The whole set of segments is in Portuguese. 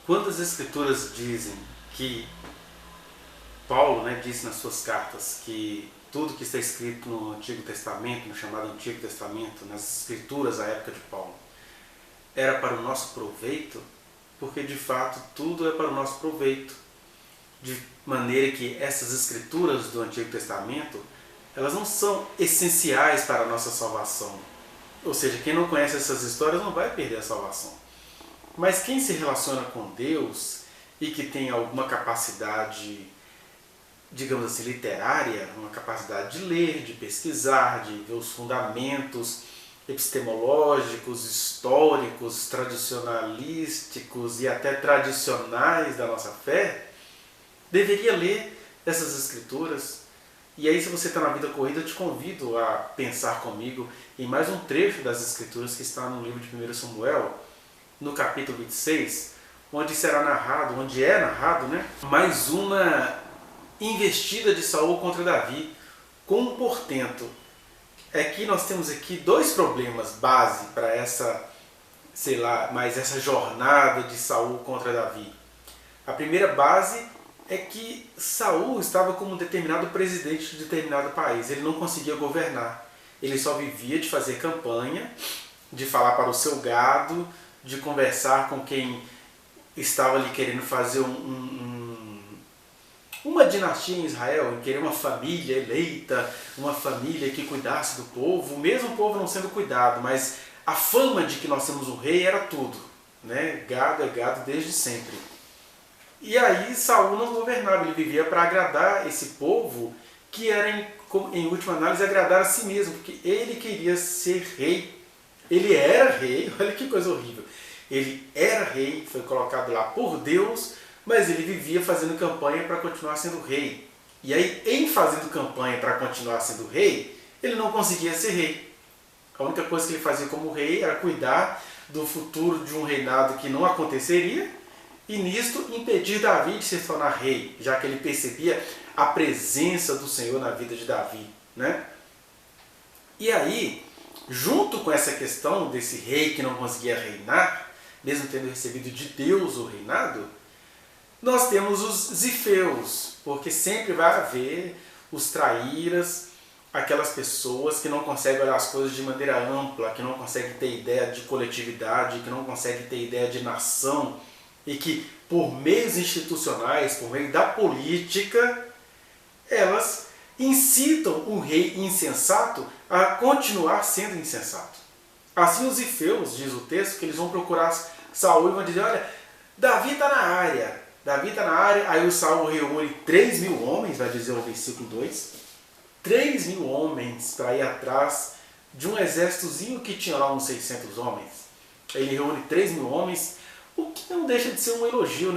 Quando as Escrituras dizem que Paulo, disse nas suas cartas que tudo que está escrito no Antigo Testamento, no chamado Antigo Testamento, nas Escrituras da época de Paulo, era para o nosso proveito, porque de fato tudo é para o nosso proveito, de maneira que essas Escrituras do Antigo Testamento, elas não são essenciais para a nossa salvação. Ou seja, quem não conhece essas histórias não vai perder a salvação. Mas quem se relaciona com Deus e que tem alguma capacidade, digamos assim, literária, uma capacidade de ler, de pesquisar, de ver os fundamentos epistemológicos, históricos, tradicionalísticos e até tradicionais da nossa fé, deveria ler essas escrituras. E aí, se você está na vida corrida, eu te convido a pensar comigo em mais um trecho das escrituras que está no livro de 1 Samuel, no capítulo 26, onde é narrado, mais uma investida de Saul contra Davi, com um portento. É que nós temos aqui dois problemas base para essa jornada de Saul contra Davi. A primeira base é que Saul estava como um determinado presidente de determinado país. Ele não conseguia governar. Ele só vivia de fazer campanha, de falar para o seu gado, de conversar com quem estava ali querendo fazer uma dinastia em Israel, querer uma família eleita, uma família que cuidasse do povo, mesmo o povo não sendo cuidado, mas a fama de que nós temos um rei era tudo. Gado é gado desde sempre. E aí Saul não governava, ele vivia para agradar esse povo, que era, em última análise, agradar a si mesmo, porque ele queria ser rei. Ele era rei, olha que coisa horrível. Ele era rei, foi colocado lá por Deus, mas ele vivia fazendo campanha para continuar sendo rei. E aí, em fazendo campanha para continuar sendo rei, ele não conseguia ser rei. A única coisa que ele fazia como rei era cuidar do futuro de um reinado que não aconteceria, e nisto impedir Davi de se tornar rei, já que ele percebia a presença do Senhor na vida de Davi. E aí, junto com essa questão desse rei que não conseguia reinar, mesmo tendo recebido de Deus o reinado, nós temos os zifeus, porque sempre vai haver os traíras, aquelas pessoas que não conseguem olhar as coisas de maneira ampla, que não conseguem ter ideia de coletividade, que não conseguem ter ideia de nação, e que por meios institucionais, por meio da política, elas incitam um rei insensato a continuar sendo insensato. Assim os zifeus, diz o texto, que eles vão procurar Saul e vão dizer, olha, Davi está na área, aí o Saul reúne 3.000 homens, vai dizer o versículo 2, 3.000 homens para ir atrás de um exércitozinho que tinha lá uns 600 homens. Ele reúne 3.000 homens, o que não deixa de ser um elogio,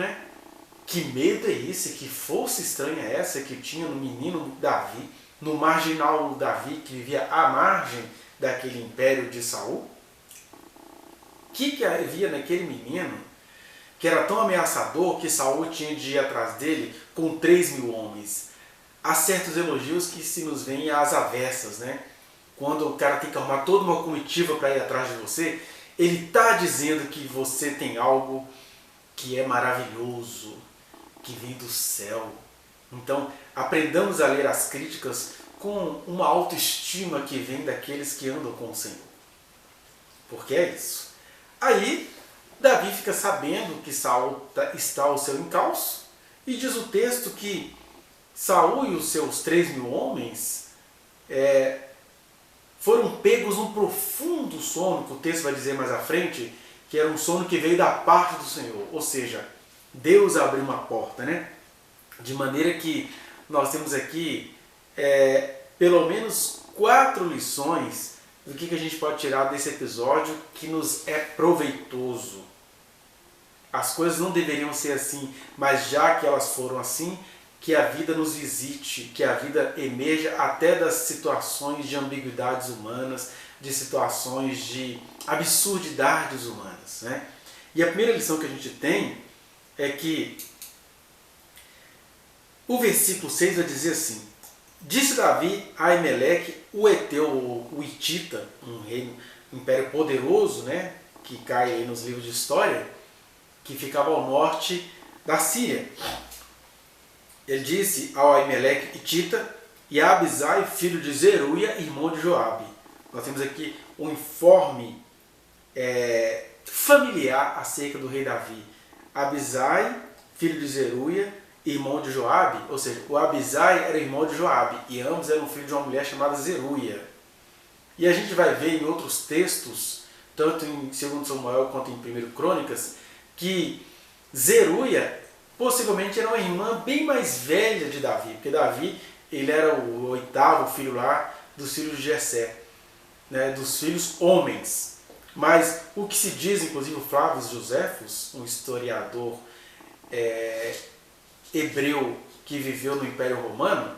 Que medo é esse, que força estranha é essa que tinha no menino Davi, no marginal Davi, que vivia à margem daquele império de Saul? O que havia naquele menino que era tão ameaçador que Saul tinha de ir atrás dele com 3.000 homens? Há certos elogios que se nos veem às avessas, Quando o cara tem que arrumar toda uma comitiva para ir atrás de você, ele está dizendo que você tem algo que é maravilhoso, que vem do céu. Então, aprendamos a ler as críticas com uma autoestima que vem daqueles que andam com o Senhor. Porque é isso. Aí, Davi fica sabendo que Saul está ao seu encalço, e diz o texto que Saul e os seus 3.000 homens foram pegos num profundo sono, que o texto vai dizer mais à frente, que era um sono que veio da parte do Senhor. Ou seja, Deus abriu uma porta, De maneira que nós temos aqui pelo menos 4 lições do que a gente pode tirar desse episódio que nos é proveitoso. As coisas não deveriam ser assim, mas já que elas foram assim, que a vida nos visite, que a vida emerja até das situações de ambiguidades humanas, de situações de absurdidades humanas. E a primeira lição que a gente tem é que o versículo 6 vai dizer assim: disse Davi a Aimeleque, o Eteu, o Hitita, um império poderoso, que cai aí nos livros de história, que ficava ao norte da Síria. Ele disse ao Aimeleque hitita e a Abisai, filho de Zeruia, irmão de Joabe. Nós temos aqui um informe familiar acerca do rei Davi. Abisai, filho de Zeruia, irmão de Joabe, ou seja, o Abisai era irmão de Joabe, e ambos eram filhos de uma mulher chamada Zeruia. E a gente vai ver em outros textos, tanto em 2 Samuel quanto em 1 Crônicas, que Zeruia possivelmente era uma irmã bem mais velha de Davi, porque Davi ele era o 8º filho lá dos filhos de Jessé, né, dos filhos homens. Mas o que se diz, inclusive o Flávio Joséfos, um historiador hebreu que viveu no Império Romano,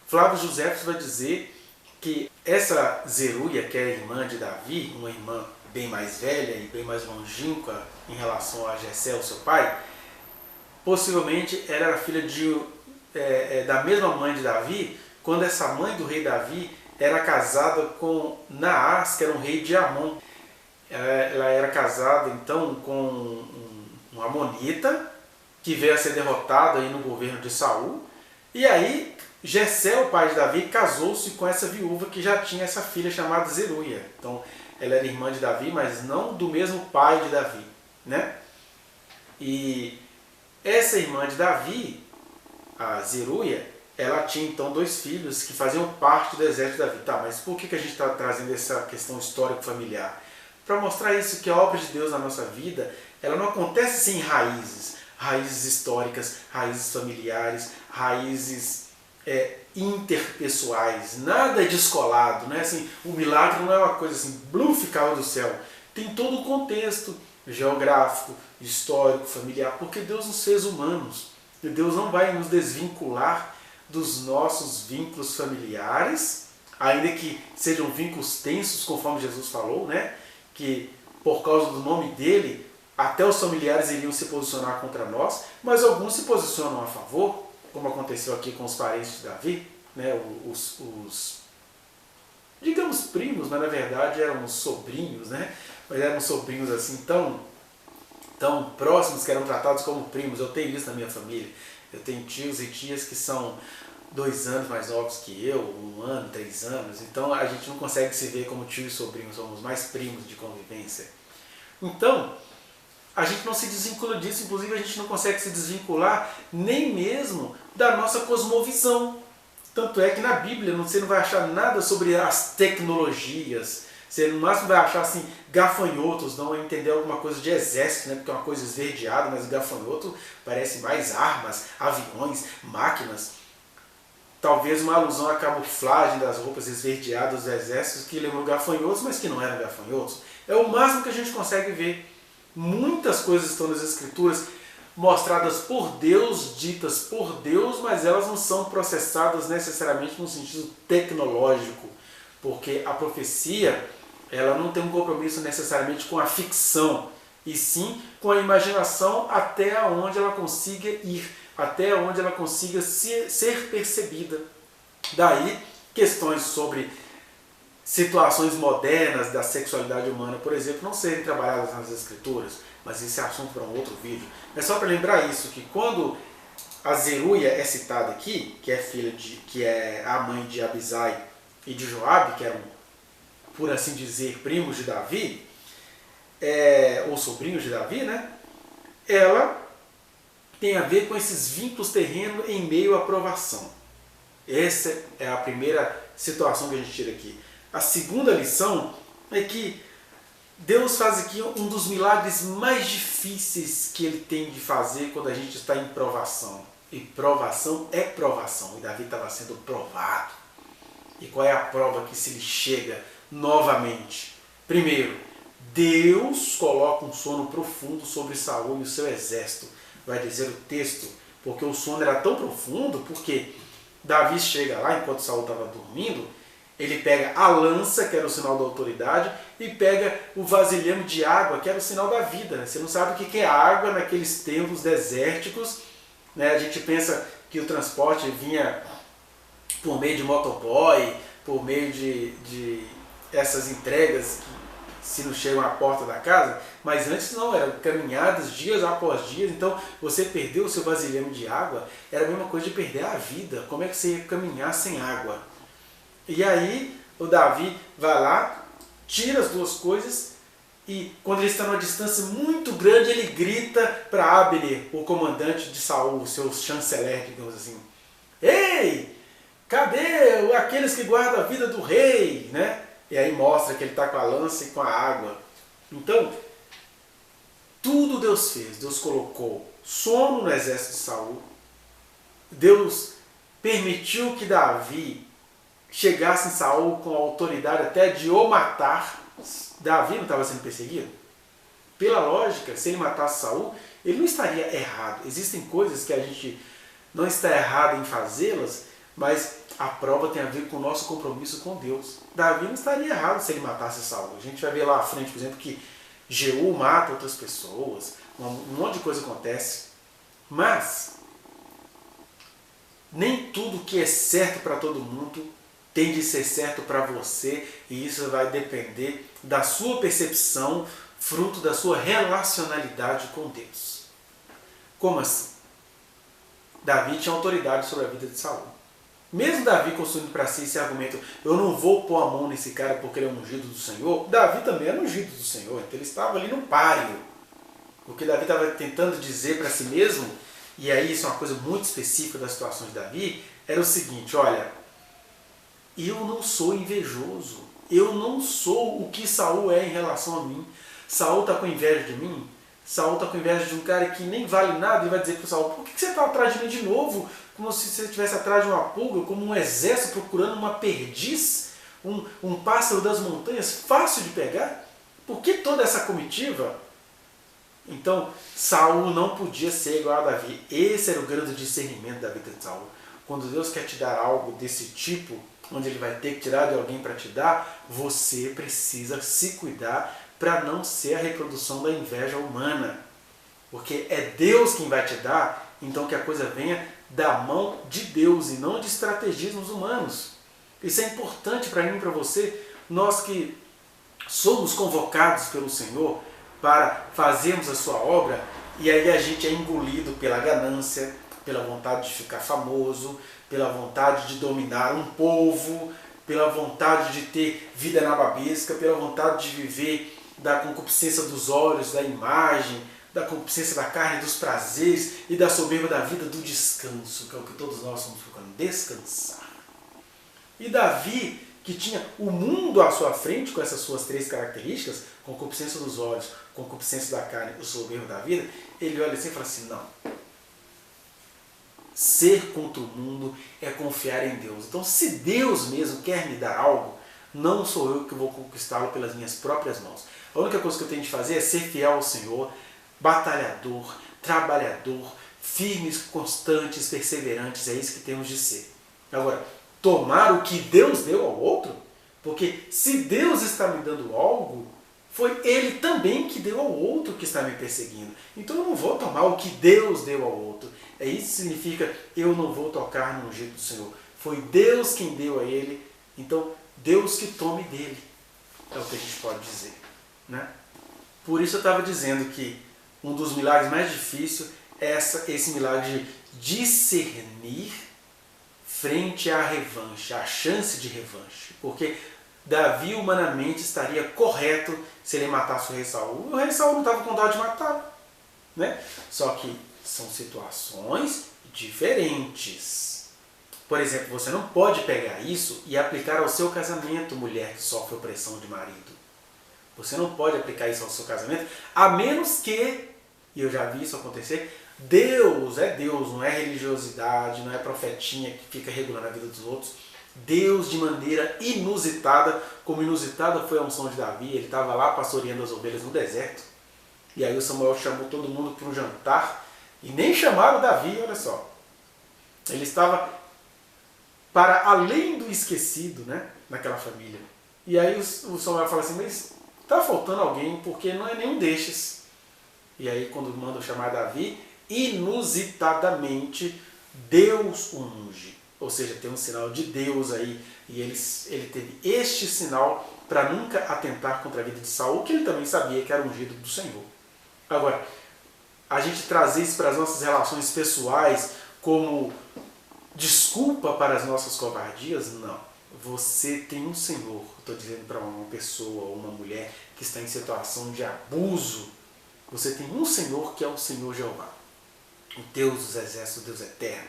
Flávio Joséfos vai dizer que essa Zeruia, que era irmã de Davi, uma irmã bem mais velha e bem mais longínqua em relação a Jessé, o seu pai, possivelmente ela era filha da mesma mãe de Davi, quando essa mãe do rei Davi era casada com Naás, que era um rei de Amon. Ela era casada então com um amonita, que veio a ser derrotado aí no governo de Saul. E aí Jessé, o pai de Davi, casou-se com essa viúva que já tinha essa filha chamada Zeruia. Então ela era irmã de Davi, mas não do mesmo pai de Davi, né? E essa irmã de Davi, a Zeruia, ela tinha então 2 filhos que faziam parte do exército de Davi. Tá, mas por que a gente está trazendo essa questão histórico-familiar? Para mostrar isso, que a obra de Deus na nossa vida, ela não acontece sem raízes históricas, raízes familiares, raízes interpessoais, nada é descolado, né? Assim, o milagre não é uma coisa assim, bluf, caiu do céu. Tem todo o contexto geográfico, histórico, familiar, porque Deus nos fez humanos. E Deus não vai nos desvincular dos nossos vínculos familiares, ainda que sejam vínculos tensos, conforme Jesus falou, né? Que por causa do nome dele, até os familiares iriam se posicionar contra nós, mas alguns se posicionam a favor, como aconteceu aqui com os parentes de Davi, né? os digamos primos, mas na verdade eram os sobrinhos, né? Mas eram sobrinhos assim tão próximos que eram tratados como primos. Eu tenho isso na minha família. Eu tenho tios e tias que são 2 anos mais novos que eu, 1 ano, 3 anos. Então a gente não consegue se ver como tio e sobrinho, somos mais primos de convivência. Então, a gente não se desvincula disso, inclusive a gente não consegue se desvincular nem mesmo da nossa cosmovisão. Tanto é que na Bíblia você não vai achar nada sobre as tecnologias. Você no máximo vai achar assim, gafanhotos, não é entender alguma coisa de exército, né? Porque é uma coisa esverdeada, mas gafanhoto parece mais armas, aviões, máquinas. Talvez uma alusão à camuflagem das roupas esverdeadas dos exércitos que lembram gafanhotos, mas que não eram gafanhotos. É o máximo que a gente consegue ver. Muitas coisas estão nas Escrituras mostradas por Deus, ditas por Deus, mas elas não são processadas necessariamente no sentido tecnológico, porque a profecia ela não tem um compromisso necessariamente com a ficção, e sim com a imaginação até onde ela consiga ir, até onde ela consiga ser percebida. Daí, questões sobre situações modernas da sexualidade humana, por exemplo, não serem trabalhadas nas Escrituras, mas esse é assunto para um outro vídeo. É só para lembrar isso, que quando a Zeruia é citada aqui, que é a mãe de Abisai e de Joabe, que eram, por assim dizer, primos de Davi, ou sobrinhos de Davi, né? Ela tem a ver com esses vínculos terrenos em meio à provação. Essa é a primeira situação que a gente tira aqui. A segunda lição é que Deus faz aqui um dos milagres mais difíceis que Ele tem de fazer quando a gente está em provação. E provação é provação. E Davi estava sendo provado. E qual é a prova que se lhe chega novamente? Primeiro, Deus coloca um sono profundo sobre Saul e o seu exército. Vai dizer o texto, porque o sono era tão profundo, porque Davi chega lá enquanto Saul estava dormindo, ele pega a lança, que era o sinal da autoridade, e pega o vasilhame de água, que era o sinal da vida. Você não sabe o que é água naqueles tempos desérticos, né? A gente pensa que o transporte vinha por meio de motoboy, por meio de essas entregas se não chegam à porta da casa, mas antes não, eram caminhadas dias após dias, então você perdeu o seu vasilhame de água, era a mesma coisa de perder a vida. Como é que você ia caminhar sem água? E aí o Davi vai lá, tira as duas coisas e quando ele está numa distância muito grande, ele grita para Abner, o comandante de Saul, o seu chanceler, digamos assim: ei, cadê aqueles que guardam a vida do rei? Né? E aí mostra que ele está com a lança e com a água. Então, tudo Deus fez. Deus colocou sono no exército de Saul. Deus permitiu que Davi chegasse em Saul com a autoridade até de o matar. Davi não estava sendo perseguido? Pela lógica, se ele matasse Saul, ele não estaria errado. Existem coisas que a gente não está errado em fazê-las, mas a prova tem a ver com o nosso compromisso com Deus. Davi não estaria errado se ele matasse Saul. A gente vai ver lá à frente, por exemplo, que Jeú mata outras pessoas, um monte de coisa acontece. Mas nem tudo que é certo para todo mundo tem de ser certo para você, e isso vai depender da sua percepção, fruto da sua relacionalidade com Deus. Como assim? Davi tinha autoridade sobre a vida de Saul. Mesmo Davi construindo para si esse argumento: eu não vou pôr a mão nesse cara porque ele é ungido do Senhor, Davi também era ungido do Senhor, então ele estava ali no páreo. O que Davi estava tentando dizer para si mesmo, e aí isso é uma coisa muito específica das situações de Davi, era o seguinte: olha, eu não sou invejoso, eu não sou o que Saul é em relação a mim. Saul está com inveja de mim? Saul está com inveja de um cara que nem vale nada e vai dizer para o Saul: por que você está atrás de mim de novo? Como se você estivesse atrás de uma pulga, como um exército procurando uma perdiz, um pássaro das montanhas fácil de pegar? Por que toda essa comitiva? Então, Saul não podia ser igual a Davi. Esse era o grande discernimento da vida de Saul. Quando Deus quer te dar algo desse tipo, onde Ele vai ter que tirar de alguém para te dar, você precisa se cuidar para não ser a reprodução da inveja humana. Porque é Deus quem vai te dar, então que a coisa venha da mão de Deus e não de estrategismos humanos. Isso é importante para mim e para você, nós que somos convocados pelo Senhor para fazermos a sua obra, e aí a gente é engolido pela ganância, pela vontade de ficar famoso, pela vontade de dominar um povo, pela vontade de ter vida nababesca, pela vontade de viver da concupiscência dos olhos, da imagem, da concupiscência da carne, dos prazeres e da soberba da vida, do descanso, que é o que todos nós estamos procurando, descansar. E Davi, que tinha o mundo à sua frente com essas suas três características, concupiscência dos olhos, concupiscência da carne e o soberbo da vida, ele olha assim e fala assim: não, ser contra o mundo é confiar em Deus. Então, se Deus mesmo quer me dar algo, não sou eu que vou conquistá-lo pelas minhas próprias mãos. A única coisa que eu tenho de fazer é ser fiel ao Senhor, batalhador, trabalhador, firmes, constantes, perseverantes, é isso que temos de ser. Agora, tomar o que Deus deu ao outro, porque se Deus está me dando algo, foi Ele também que deu ao outro que está me perseguindo. Então eu não vou tomar o que Deus deu ao outro. É isso que significa: eu não vou tocar no ungido do Senhor. Foi Deus quem deu a ele, então Deus que tome dele. É o que a gente pode dizer. Né? Por isso eu estava dizendo que um dos milagres mais difíceis é esse milagre de discernir frente à revanche, à chance de revanche. Porque Davi humanamente estaria correto se ele matasse o rei Saul. O rei Saul não estava com dó de matá-lo. Né? Só que são situações diferentes. Por exemplo, você não pode pegar isso e aplicar ao seu casamento, mulher que sofre opressão de marido. Você não pode aplicar isso ao seu casamento, a menos que, e eu já vi isso acontecer, Deus é Deus, não é religiosidade, não é profetinha que fica regulando a vida dos outros. Deus, de maneira inusitada, como inusitada foi a unção de Davi, ele estava lá pastoreando as ovelhas no deserto, e aí o Samuel chamou todo mundo para um jantar, e nem chamaram Davi, olha só. Ele estava para além do esquecido, né, naquela família. E aí o Samuel fala assim: mas está faltando alguém, porque não é nenhum destes. E aí quando manda chamar Davi, inusitadamente Deus o unge. Ou seja, tem um sinal de Deus aí, e ele teve este sinal para nunca atentar contra a vida de Saul, que ele também sabia que era ungido do Senhor. Agora, a gente trazer isso para as nossas relações pessoais como desculpa para as nossas covardias, não. Você tem um Senhor, estou dizendo para uma pessoa ou uma mulher que está em situação de abuso, você tem um Senhor que é o Senhor Jeová, o Deus dos exércitos, o Deus eterno.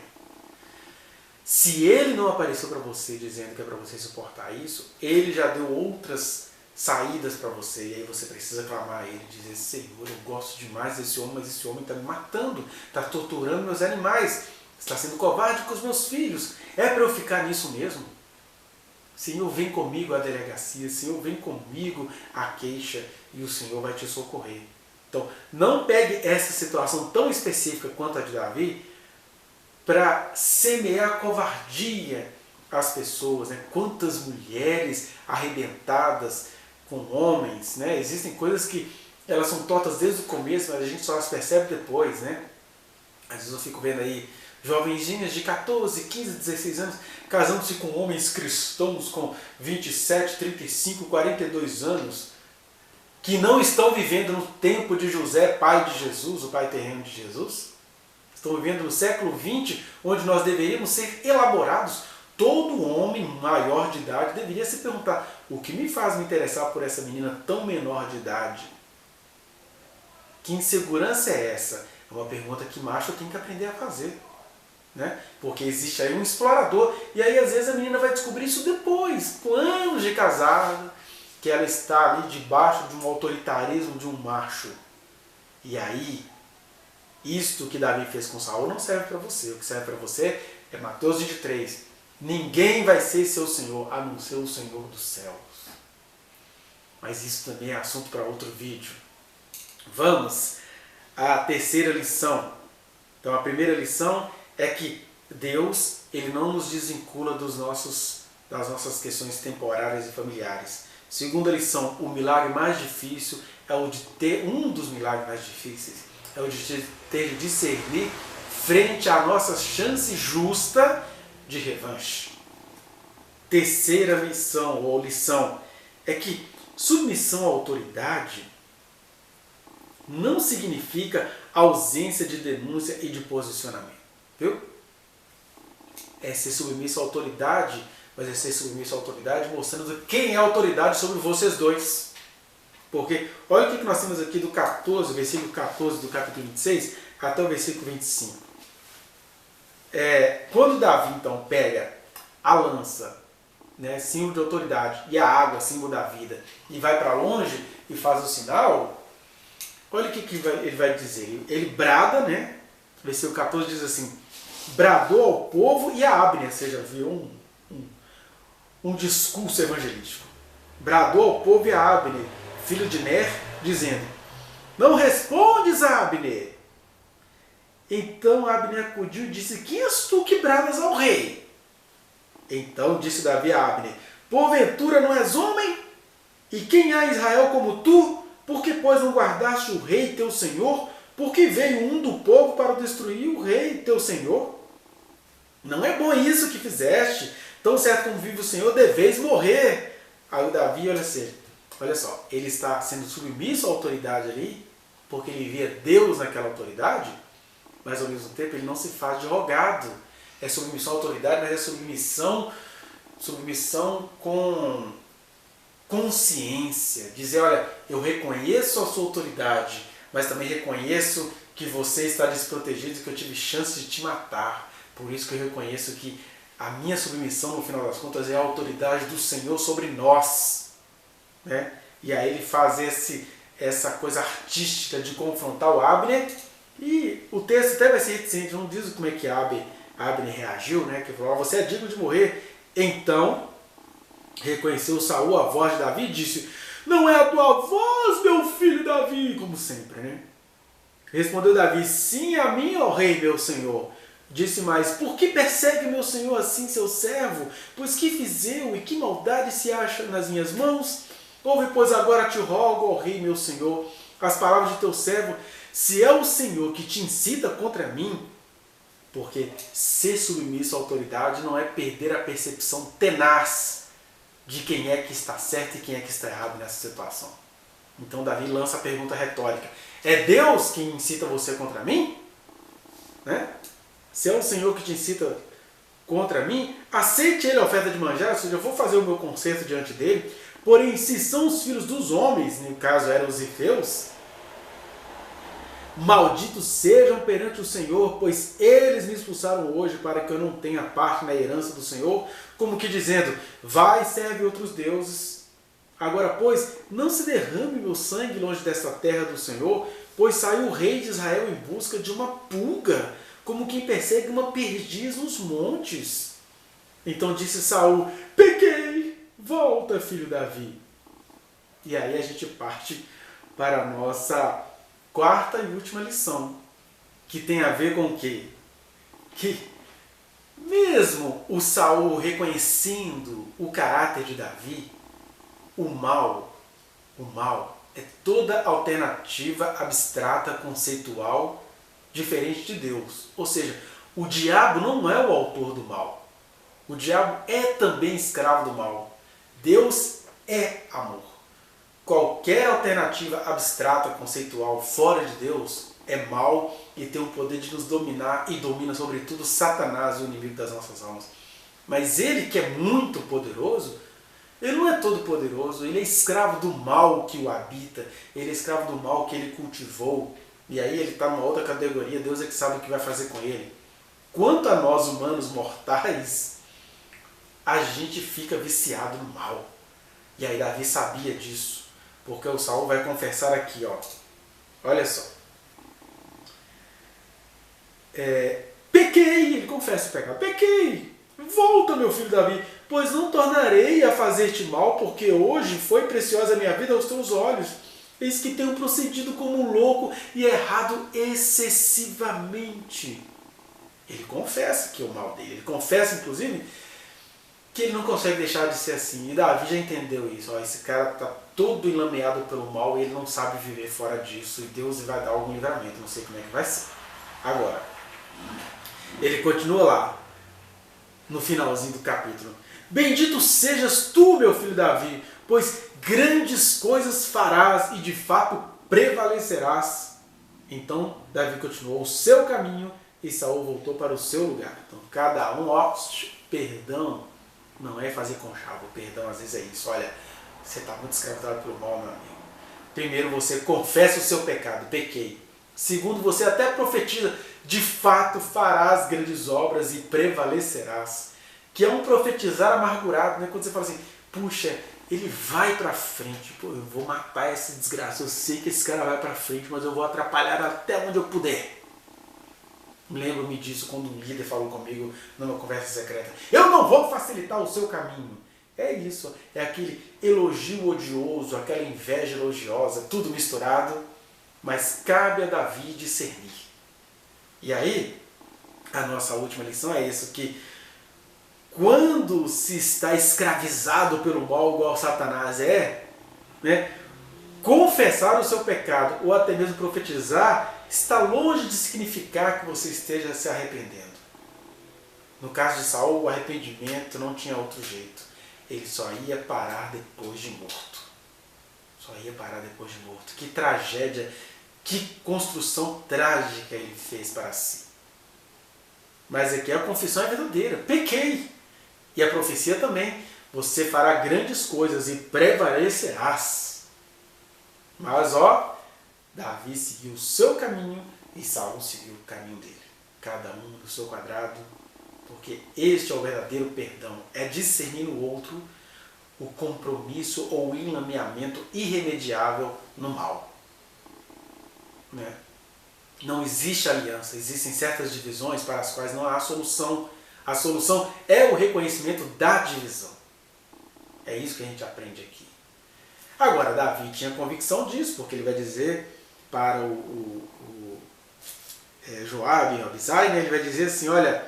Se Ele não apareceu para você dizendo que é para você suportar isso, Ele já deu outras saídas para você, e aí você precisa clamar a Ele, dizer: Senhor, eu gosto demais desse homem, mas esse homem está me matando, está torturando meus animais, está sendo covarde com os meus filhos, é para eu ficar nisso mesmo? Senhor, vem comigo à delegacia, Senhor, vem comigo à queixa, e o Senhor vai te socorrer. Então, não pegue essa situação tão específica quanto a de Davi para semear covardia às pessoas, né? Quantas mulheres arrebentadas com homens, né? Existem coisas que elas são tortas desde o começo, mas a gente só as percebe depois, né? Às vezes eu fico vendo aí jovenzinhas de 14, 15, 16 anos casando-se com homens cristãos com 27, 35, 42 anos, que não estão vivendo no tempo de José, pai de Jesus, o pai terreno de Jesus. Estão vivendo no século XX, onde nós deveríamos ser elaborados. Todo homem maior de idade deveria se perguntar: o que me faz me interessar por essa menina tão menor de idade? Que insegurança é essa? É uma pergunta que macho tem que aprender a fazer. Né? Porque existe aí um explorador, e aí às vezes a menina vai descobrir isso depois, com anos de casada, que ela está ali debaixo de um autoritarismo de um macho. E aí, isto que Davi fez com Saul não serve para você. O que serve para você é Mateus 23. Ninguém vai ser seu Senhor, a não ser o Senhor dos céus. Mas isso também é assunto para outro vídeo. Vamos à terceira lição. Então a primeira lição é que Deus, Ele não nos desvincula das nossas questões temporárias e familiares. Segunda lição, o milagre mais difícil é o de ter, um dos milagres mais difíceis, é o de ter de discernir frente à nossa chance justa de revanche. Terceira missão ou lição é que submissão à autoridade não significa ausência de denúncia e de posicionamento. Viu? É ser submisso à autoridade, mas é ser submisso à autoridade mostrando quem é a autoridade sobre vocês dois. Porque olha o que nós temos aqui do 14, versículo 14 do capítulo 26 até o versículo 25. Quando Davi então pega a lança, né, símbolo de autoridade, e a água, símbolo da vida, e vai para longe e faz o sinal, olha o que ele vai dizer. Ele brada, né? Versículo 14 diz assim: bradou ao povo e a Abner. Você já viu um discurso evangelístico. Bradou ao povo e a Abner, filho de Ner, dizendo: não respondes, Abner. Então Abner acudiu e disse: quem és tu que bradas ao rei? Então disse Davi a Abner: porventura não és homem? E quem há em Israel como tu? Porque, pois, não guardaste o rei teu senhor? Porque veio um do povo para destruir o rei teu senhor? Não é bom isso que fizeste. Tão certo como vive o Senhor, deveis morrer. Aí o Davi, olha só, ele está sendo submisso à autoridade ali, porque ele via Deus naquela autoridade, mas ao mesmo tempo ele não se faz de rogado. É submissão à autoridade, mas é submissão com consciência. Dizer: olha, eu reconheço a sua autoridade, mas também reconheço que você está desprotegido e que eu tive chance de te matar. Por isso que eu reconheço que a minha submissão, no final das contas, é a autoridade do Senhor sobre nós. Né? E aí ele faz essa coisa artística de confrontar o Abner. E o texto até vai ser reticente, não diz como é que Abner reagiu, né? Que falou: você é digno de morrer. Então reconheceu Saul a voz de Davi e disse: não é a tua voz, meu filho Davi, como sempre, né? Respondeu Davi: sim, a mim, ó rei, meu senhor. Disse mais: por que persegue meu senhor assim seu servo? Pois que fiz eu e que maldade se acha nas minhas mãos? Ouve, pois, agora te rogo, ó rei, meu senhor, as palavras de teu servo. Se é o Senhor que te incita contra mim, porque ser submisso à autoridade não é perder a percepção tenaz de quem é que está certo e quem é que está errado nessa situação. Então Davi lança a pergunta retórica: é Deus quem incita você contra mim? Né? Se é o Senhor que te incita contra mim, aceite ele a oferta de manjar, ou seja, eu vou fazer o meu conserto diante dele. Porém, se são os filhos dos homens, no caso eram os Ifeus, malditos sejam perante o Senhor, pois eles me expulsaram hoje para que eu não tenha parte na herança do Senhor, como que dizendo: vai, serve outros deuses. Agora, pois, não se derrame meu sangue longe desta terra do Senhor, pois saiu o rei de Israel em busca de uma pulga, como quem persegue uma perdiz nos montes. Então disse Saul: pequei, volta, filho Davi. E aí a gente parte para a nossa quarta e última lição, que tem a ver com o quê? Que mesmo o Saul reconhecendo o caráter de Davi, o mal é toda alternativa abstrata, conceitual, diferente de Deus. Ou seja, o diabo não é o autor do mal. O diabo é também escravo do mal. Deus é amor. Qualquer alternativa abstrata, conceitual, fora de Deus, é mal e tem o poder de nos dominar e domina sobretudo Satanás, o inimigo das nossas almas. Mas ele, que é muito poderoso, ele não é todo poderoso, ele é escravo do mal que o habita, ele é escravo do mal que ele cultivou, e aí ele está numa outra categoria, Deus é que sabe o que vai fazer com ele. Quanto a nós humanos mortais, a gente fica viciado no mal. E aí Davi sabia disso, porque o Saul vai confessar aqui, ó. Olha só. Pequei, ele confessa o pecado. Pequei, volta, meu filho Davi, pois não tornarei a fazer-te mal, porque hoje foi preciosa a minha vida aos teus olhos. Eis que tenho procedido como um louco e errado excessivamente. Ele confessa que é o mal dele. Ele confessa, inclusive, que ele não consegue deixar de ser assim. E Davi já entendeu isso. Ó, esse cara está todo enlameado pelo mal e ele não sabe viver fora disso. E Deus vai dar algum livramento. Não sei como é que vai ser. Agora, ele continua lá, no finalzinho do capítulo. Bendito sejas tu, meu filho Davi, pois grandes coisas farás e de fato prevalecerás. Então Davi continuou o seu caminho e Saul voltou para o seu lugar. Então cada um, ó, perdão não é fazer conchavo, perdão às vezes é isso. Olha, você está muito escravizado pelo mal, meu amigo. Primeiro você confessa o seu pecado, pequei. Segundo, você até profetiza, de fato farás grandes obras e prevalecerás. Que é um profetizar amargurado, né? Quando você fala assim, puxa, ele vai para frente, pô, eu vou matar esse desgraça, eu sei que esse cara vai para frente, mas eu vou atrapalhar até onde eu puder. Lembro-me disso quando um líder falou comigo numa conversa secreta. Eu não vou facilitar o seu caminho. É isso, é aquele elogio odioso, aquela inveja elogiosa, tudo misturado, mas cabe a Davi discernir. E aí, a nossa última lição é isso, que quando se está escravizado pelo mal igual Satanás é, né, confessar o seu pecado ou até mesmo profetizar está longe de significar que você esteja se arrependendo. No caso de Saul, o arrependimento não tinha outro jeito. Ele só ia parar depois de morto. Só ia parar depois de morto. Que tragédia, que construção trágica ele fez para si. Mas aqui a confissão é verdadeira. Pequei. E a profecia também. Você fará grandes coisas e prevalecerás. Mas ó, Davi seguiu o seu caminho e Saul seguiu o caminho dele. Cada um do seu quadrado. Porque este é o verdadeiro perdão. É discernir no outro o compromisso ou o enlameamento irremediável no mal. Né? Não existe aliança. Existem certas divisões para as quais não há solução. A solução é o reconhecimento da divisão. É isso que a gente aprende aqui. Agora, Davi tinha convicção disso, porque ele vai dizer para Joabe e Abisai, né, ele vai dizer assim, olha,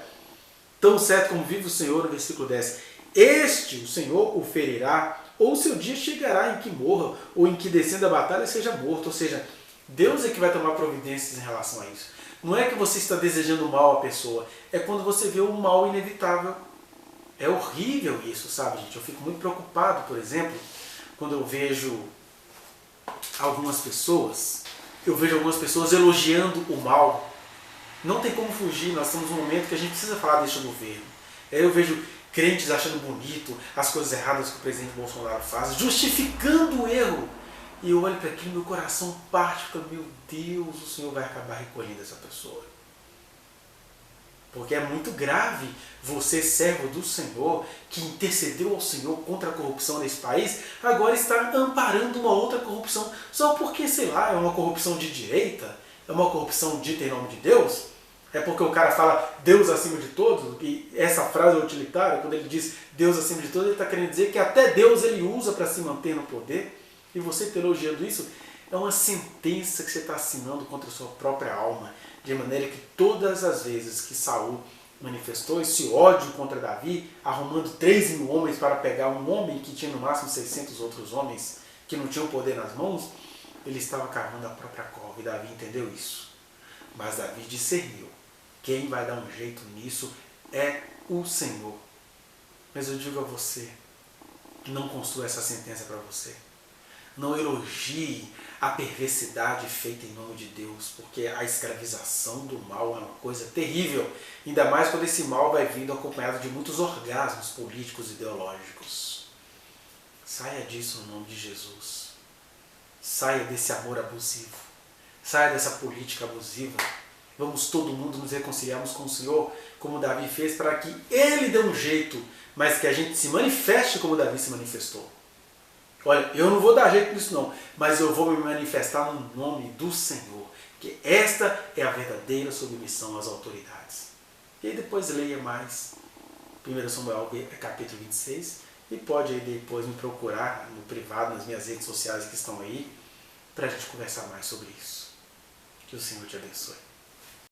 tão certo como vive o Senhor, no versículo 10, este, o Senhor, o ferirá, ou seu dia chegará em que morra, ou em que descendo a batalha seja morto. Ou seja, Deus é que vai tomar providências em relação a isso. Não é que você está desejando mal à pessoa, é quando você vê o mal inevitável. É horrível isso, sabe, gente? Eu fico muito preocupado, por exemplo, quando eu vejo algumas pessoas elogiando o mal. Não tem como fugir, nós estamos num momento que a gente precisa falar deste governo. Aí eu vejo crentes achando bonito as coisas erradas que o presidente Bolsonaro faz, justificando o erro. E eu olho para aquilo, meu coração parte, fica, meu Deus, o Senhor vai acabar recolhendo essa pessoa. Porque é muito grave você, servo do Senhor, que intercedeu ao Senhor contra a corrupção nesse país, agora está amparando uma outra corrupção, só porque, sei lá, é uma corrupção de direita, é uma corrupção dita em nome de Deus, é porque o cara fala Deus acima de todos, e essa frase é utilitária, quando ele diz Deus acima de todos, ele está querendo dizer que até Deus ele usa para se manter no poder, e você está elogiando isso, é uma sentença que você está assinando contra a sua própria alma, de maneira que todas as vezes que Saul manifestou esse ódio contra Davi, arrumando 3.000 homens para pegar um homem que tinha no máximo 600 outros homens que não tinham poder nas mãos, ele estava cavando a própria cova, e Davi entendeu isso. Mas Davi discerniu, quem vai dar um jeito nisso é o Senhor. Mas eu digo a você, não construa essa sentença para você. Não elogie a perversidade feita em nome de Deus, porque a escravização do mal é uma coisa terrível, ainda mais quando esse mal vai vindo acompanhado de muitos orgasmos políticos e ideológicos. Saia disso no nome de Jesus. Saia desse amor abusivo. Saia dessa política abusiva. Vamos todo mundo nos reconciliarmos com o Senhor, como Davi fez, para que Ele dê um jeito, mas que a gente se manifeste como Davi se manifestou. Olha, eu não vou dar jeito nisso não, mas eu vou me manifestar no nome do Senhor, que esta é a verdadeira submissão às autoridades. E aí depois leia mais 1 Samuel capítulo 26 e pode aí depois me procurar no privado, nas minhas redes sociais que estão aí, para a gente conversar mais sobre isso. Que o Senhor te abençoe.